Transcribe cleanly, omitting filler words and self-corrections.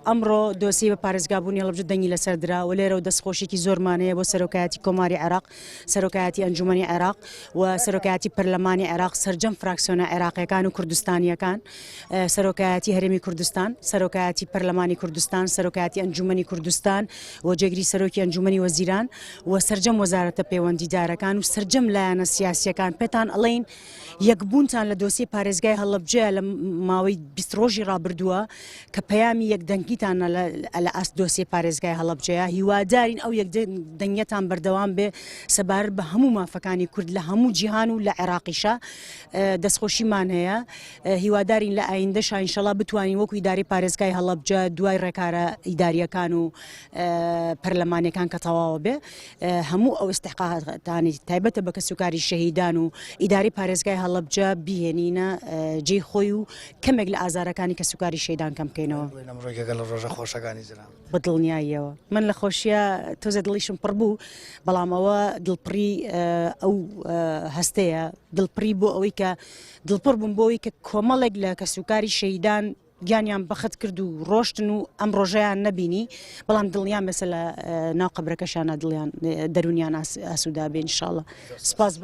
ئەمڕۆ دۆسی بە پارێزگابوونی هەڵبجە دەنگی لەسەردرا و لێرە و دەستخۆشێکی زۆرمانەیە بۆ سەرۆکایەتی کۆماری عێراق، سەرۆکایەتی ئەنجومەنی عێراق و سەرۆکایەتی پەرلەمانی عێراق، سەرجەم فراکسیۆنە عێراقیەکان و کوردستانیەکان، سەرۆکایەتی هەرێمی کوردستان، سەرۆکایەتی پەرلەمانی کوردستان، سەرۆکایەتی ئەنجومەنی کوردستان و جێگری سەرۆکی ئەنجومەنی وەزیران و سەرجەم وەزارەتە پەیوەندیدارەکان و سەرجەم لایەنە سیاسیەکان پێتان ئەڵێین یەکبوونتان لە دۆسی پارێزگای هەڵەبجە لە ماوەی 20 ڕۆژی ڕابردووە کە پەیامی یەکدەنگیتانە لە ئەس دۆسی پارێزگای هەڵەبجەیە هیوادارین ئەو یەکدەنگیەتان بەردەوام بێ سەبارەت بە هەموو مافەکانی کورد لە هەموو جیهان و لە عێراقیشە دەستخۆشیمان هەیە هیوادارین لە ئایندەشا ئینشەڵا بتوانین وەکو ئیداری پارێزگای هەڵەبجە دوای ڕێکارە ئیداریەکان و پەرلەمانیەکان کە تەواوە بێ هەموو ئەو ئستحقاقاتانی تایبەتە بە کەسوکاری شەهیدان و ئیداری پارێزگای هەڵەبجە بهێنینە جێی خۆی و کەمێک لە ئازارەکانی کەسوکاری شەیدان کەم بکەینەوە بەدڵنیاییەوە من لە خۆشیە تۆزە دڵیشم پڕ بوو بەڵام ئەوە دڵپڕی ئەو هەستەیە دڵپڕی بۆ ئەوەی کە دڵپڕ بووم بۆەوەی کە کۆمەڵێک لە کەسوکاری شەیدان گیانیان بەخت کرد و ڕۆشتن و ئەم ڕۆژەیان نەبینی بەڵام دڵنیان مەسە لە ناو قەبرەکەشانە دڵیان دەرونیان ئاسوودا بێ ئینشاڵڵا سپاس.